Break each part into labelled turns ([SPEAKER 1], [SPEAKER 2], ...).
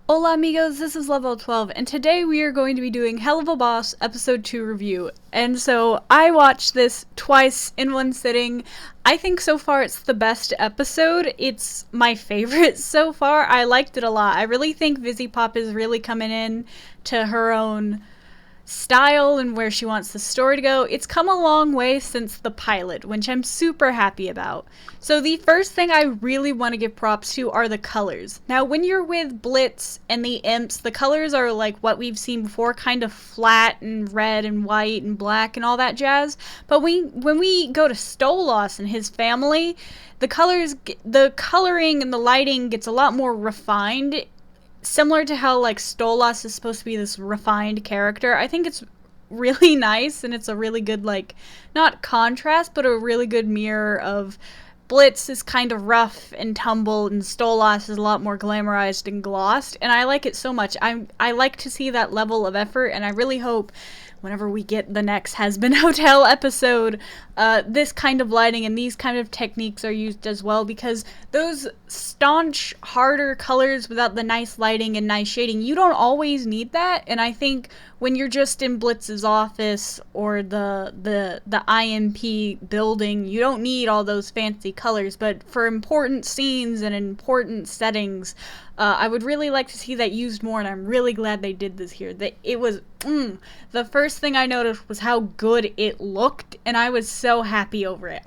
[SPEAKER 1] Hola amigos, this is Level 12, and today we are going to be doing Helluva Boss Episode 2 review. And so I watched this twice in one sitting. I think so far it's the best episode. It's my favorite so far. I liked it a lot. I really think Vizzy Pop is really coming in to her own style and where she wants the story to go. It's come a long way since the pilot, which I'm super happy about. So the first thing I really want to give props to are the colors. Now, when you're with Blitz and the imps, the colors are like what we've seen before, kind of flat and red and white and black and all that jazz. But when we go to Stolas and his family, the coloring and the lighting gets a lot more refined, similar to how like Stolas is supposed to be this refined character. I think it's really nice, and it's a really good, like, not contrast, but a really good mirror of Blitz is kind of rough and tumble, and Stolas is a lot more glamorized and glossed, and I like it so much. I like to see that level of effort, and I really hope whenever we get the next Has Been Hotel episode, this kind of lighting and these kind of techniques are used as well, because those staunch, harder colors without the nice lighting and nice shading, you don't always need that. And I think when you're just in Blitz's office or the IMP building, you don't need all those fancy colors. But for important scenes and important settings, I would really like to see that used more, and I'm really glad they did this here. That it was, the first thing I noticed was how good it looked, and I was so happy over it.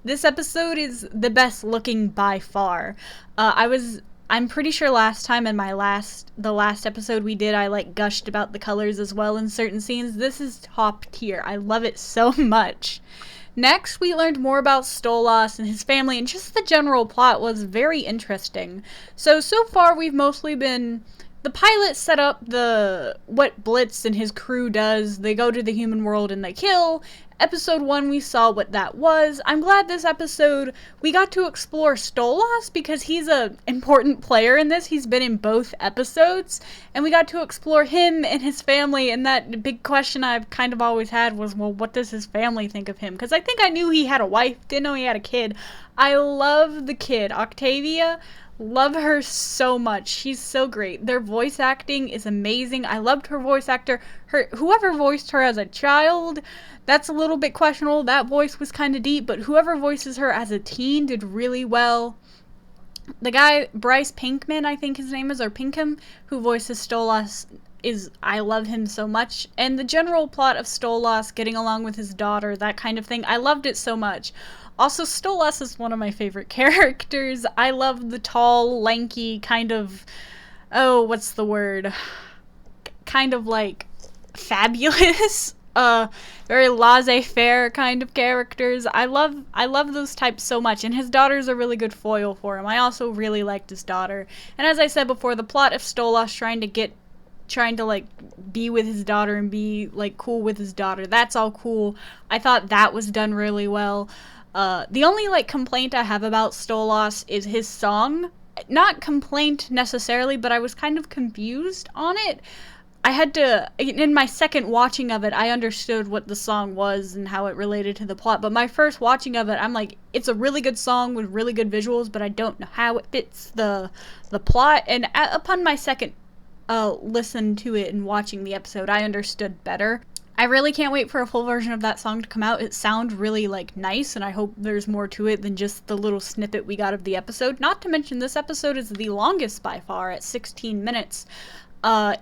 [SPEAKER 1] This episode is the best looking by far. I'm pretty sure last time in the last episode we did, I like gushed about the colors as well in certain scenes. This is top tier. I love it so much. Next, we learned more about Stolas and his family, and just the general plot was very interesting. So far we've mostly been... The pilot set up what Blitz and his crew does. They go to the human world and they kill. Episode 1, we saw what that was. I'm glad this episode we got to explore Stolas, because he's an important player in this. He's been in both episodes, and we got to explore him and his family. And that big question I've kind of always had was, well, what does his family think of him? Because I think I knew he had a wife, didn't know he had a kid. I love the kid, Octavia. Love her so much. She's so great. Their voice acting is amazing. I loved her voice actor. Whoever voiced her as a child, that's a little bit questionable. That voice was kind of deep, but whoever voices her as a teen did really well. The guy, Bryce Pinkman, I think his name is, or Pinkham, who voices Stolas, I love him so much. And the general plot of Stolas getting along with his daughter, that kind of thing, I loved it so much. Also, Stolas is one of my favorite characters. I love the tall, lanky, kind of, what's the word? Kind of like fabulous, very laissez-faire kind of characters. I love those types so much, and his daughter's a really good foil for him. I also really liked his daughter. And as I said before, the plot of Stolas trying to like be with his daughter and be like cool with his daughter, that's all cool. I thought that was done really well. The only like complaint I have about Stolas is his song. Not complaint necessarily, but I was kind of confused on it. I had to, in my second watching of it, I understood what the song was and how it related to the plot, but my first watching of it, I'm like, it's a really good song with really good visuals, but I don't know how it fits the plot. And upon my second listen to it and watching the episode, I understood better. I really can't wait for a full version of that song to come out. It sounds really like nice, and I hope there's more to it than just the little snippet we got of the episode. Not to mention, this episode is the longest by far at 16 minutes. I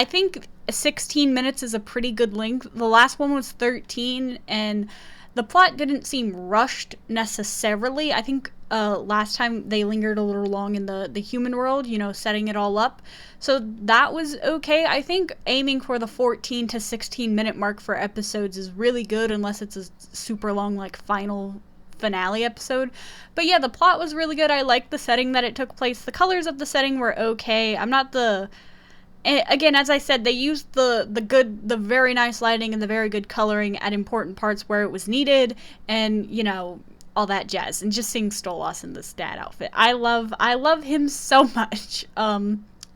[SPEAKER 1] think 16 minutes is a pretty good length. The last one was 13, and the plot didn't seem rushed necessarily. I think last time they lingered a little long in the human world, setting it all up. So that was okay. I think aiming for the 14 to 16 minute mark for episodes is really good, unless it's a super long, like, finale episode. But yeah, the plot was really good. I liked the setting that it took place. The colors of the setting were okay. Again, as I said, they used the very nice lighting and the very good coloring at important parts where it was needed, and, all that jazz. And just seeing Stolas in this dad outfit, I love him so much.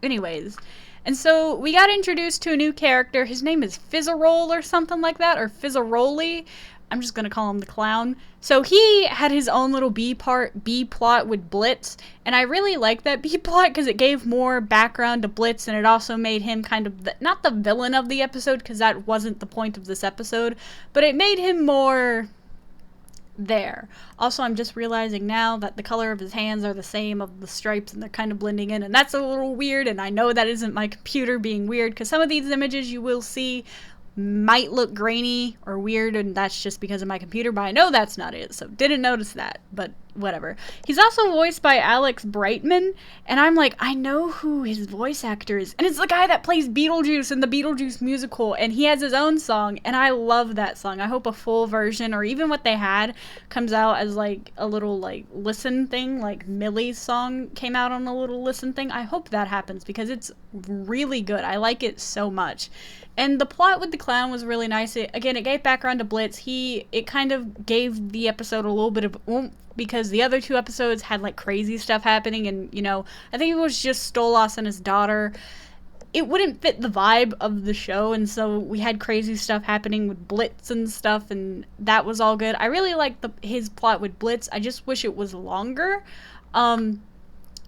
[SPEAKER 1] Anyways, and so we got introduced to a new character. His name is Fizzerole or something like that, or Fizzeroli. I'm just gonna call him the clown. So he had his own little B plot with Blitz, and I really liked that B plot because it gave more background to Blitz, and it also made him kind of not the villain of the episode, because that wasn't the point of this episode, but it made him more there. Also, I'm just realizing now that the color of his hands are the same of the stripes, and they're kind of blending in, and that's a little weird, and I know that isn't my computer being weird, because some of these images you will see might look grainy or weird, and that's just because of my computer, but I know that's not it, so didn't notice that, but whatever. He's also voiced by Alex Brightman, and I'm like, I know who his voice actor is, and it's the guy that plays Beetlejuice in the Beetlejuice musical, and he has his own song, and I love that song. I hope a full version, or even what they had, comes out as like a little like listen thing, like Millie's song came out on a little listen thing. I hope that happens, because it's really good. I like it so much. And the plot with the clown was really nice. It gave background to Blitz. It kind of gave the episode a little bit of oomph, because the other two episodes had like crazy stuff happening, and I think it was just Stolas and his daughter. It wouldn't fit the vibe of the show, and so we had crazy stuff happening with Blitz and stuff, and that was all good. I really liked his plot with Blitz. I just wish it was longer. And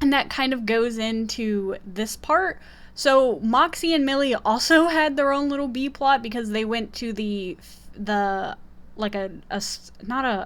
[SPEAKER 1] that kind of goes into this part. So Moxie and Millie also had their own little B plot, because they went to like an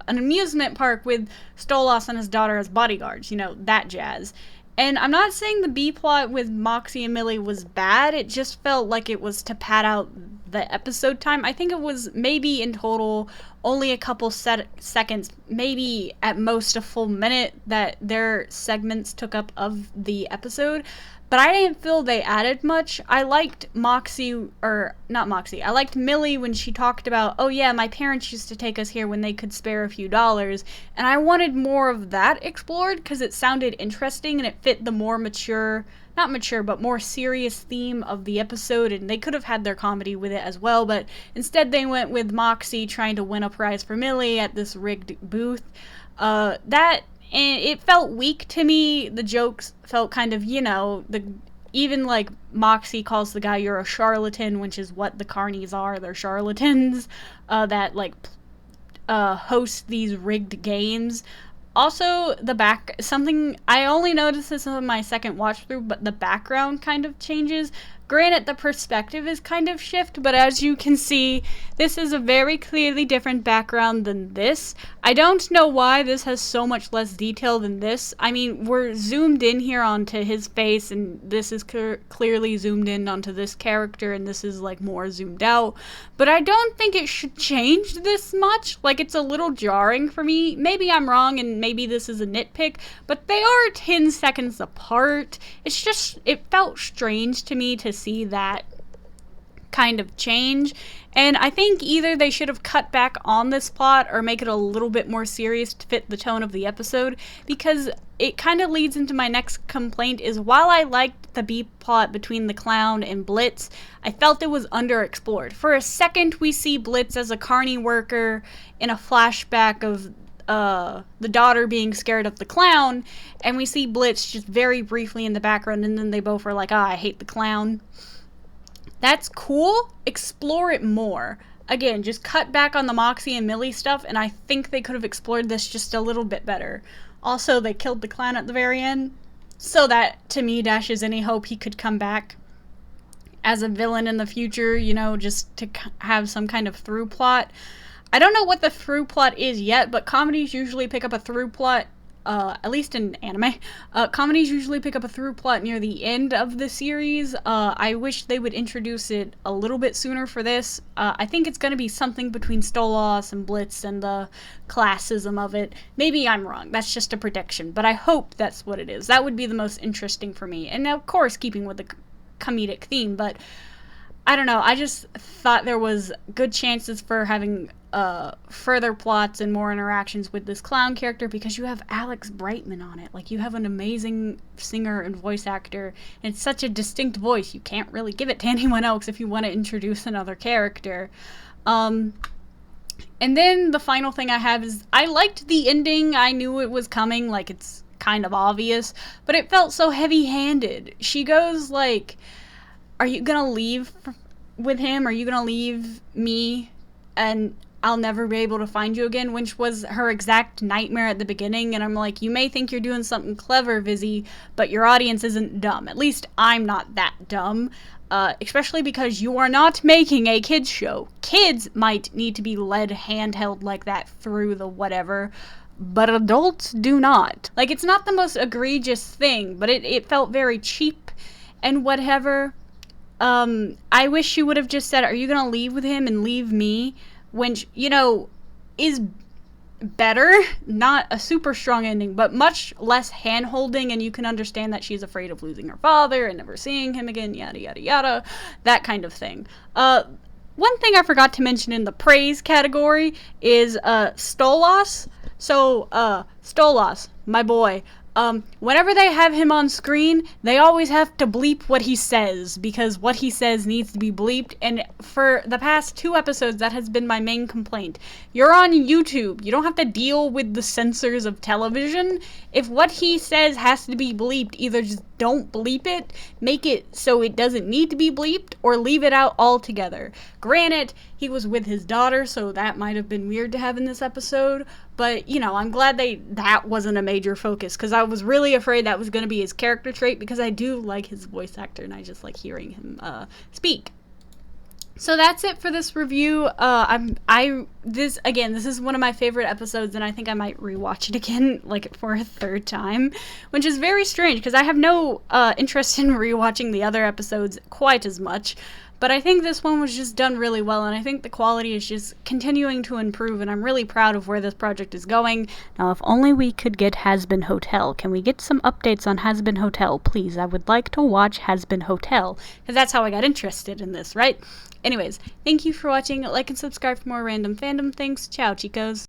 [SPEAKER 1] amusement park with Stolas and his daughter as bodyguards, that jazz. And I'm not saying the B plot with Moxie and Millie was bad, it just felt like it was to pad out the episode time. I think it was maybe in total only a couple seconds, maybe at most a full minute, that their segments took up of the episode. But I didn't feel they added much. I liked I liked Millie when she talked about, oh yeah, my parents used to take us here when they could spare a few dollars. And I wanted more of that explored, because it sounded interesting and it fit the more more serious theme of the episode. And they could have had their comedy with it as well, but instead they went with Moxie trying to win a prize for Millie at this rigged booth. And it felt weak to me. The jokes felt kind of, even like Moxie calls the guy, you're a charlatan, which is what the carnies are. They're charlatans that like host these rigged games. Also, something I only noticed this on my second watch through, but the background kind of changes. Granted, the perspective is kind of shift, but as you can see, this is a very clearly different background than this. I don't know why this has so much less detail than this. I mean, we're zoomed in here onto his face, and this is clearly zoomed in onto this character, and this is like more zoomed out. But I don't think it should change this much. Like, it's a little jarring for me. Maybe I'm wrong, and maybe this is a nitpick, but they are 10 seconds apart. It felt strange to me to see that kind of change, and I think either they should have cut back on this plot or make it a little bit more serious to fit the tone of the episode, because it kind of leads into my next complaint. Is while I liked the B plot between the clown and Blitz, I felt it was underexplored. For a second we see Blitz as a carny worker in a flashback of the daughter being scared of the clown, and we see Blitz just very briefly in the background, and then they both are like, I hate the clown. That's cool. Explore it more. Again, just cut back on the Moxie and Millie stuff, and I think they could have explored this just a little bit better. Also, they killed the clown at the very end, so that, to me, dashes any hope he could come back as a villain in the future, just to have some kind of through plot. I don't know what the through plot is yet, but comedies usually pick up a through plot, at least in anime, comedies usually pick up a through plot near the end of the series. I wish they would introduce it a little bit sooner for this. I think it's going to be something between Stolas and Blitz and the classism of it. Maybe I'm wrong. That's just a prediction, but I hope that's what it is. That would be the most interesting for me. And of course, keeping with the comedic theme, but I don't know. I just thought there was good chances for having further plots and more interactions with this clown character, because you have Alex Brightman on it. Like, you have an amazing singer and voice actor, and it's such a distinct voice. You can't really give it to anyone else if you want to introduce another character. And then the final thing I have is I liked the ending. I knew it was coming. Like, it's kind of obvious, but it felt so heavy-handed. She goes like, are you gonna leave with him? Are you gonna leave me? And I'll never be able to find you again, which was her exact nightmare at the beginning. And I'm like, you may think you're doing something clever, Vizzy, but your audience isn't dumb. At least I'm not that dumb. Especially because you are not making a kids show. Kids might need to be led handheld like that through the whatever, but adults do not. Like, it's not the most egregious thing, but it felt very cheap and whatever. I wish you would have just said, are you gonna leave with him and leave me? When, is better. Not a super strong ending, but much less hand-holding, and you can understand that she's afraid of losing her father and never seeing him again, yada, yada, yada. That kind of thing. One thing I forgot to mention in the praise category is, Stolas. So, Stolas, my boy. Whenever they have him on screen, they always have to bleep what he says, because what he says needs to be bleeped, and for the past 2 episodes, that has been my main complaint. You're on YouTube. You don't have to deal with the censors of television. If what he says has to be bleeped, either just don't bleep it, make it so it doesn't need to be bleeped, or leave it out altogether. Granted, he was with his daughter, so that might have been weird to have in this episode, but, I'm glad that wasn't a major focus, because I was really afraid that was going to be his character trait, because I do like his voice actor, and I just like hearing him speak. So that's it for this review. This is one of my favorite episodes, and I think I might rewatch it again, like, for a 3rd time, which is very strange, because I have no interest in rewatching the other episodes quite as much. But I think this one was just done really well, and I think the quality is just continuing to improve, and I'm really proud of where this project is going. Now, if only we could get Has Been Hotel. Can we get some updates on Has Been Hotel, please? I would like to watch Has Been Hotel, because that's how I got interested in this, right? Anyways, thank you for watching. Like and subscribe for more random fandom things. Ciao, chicos.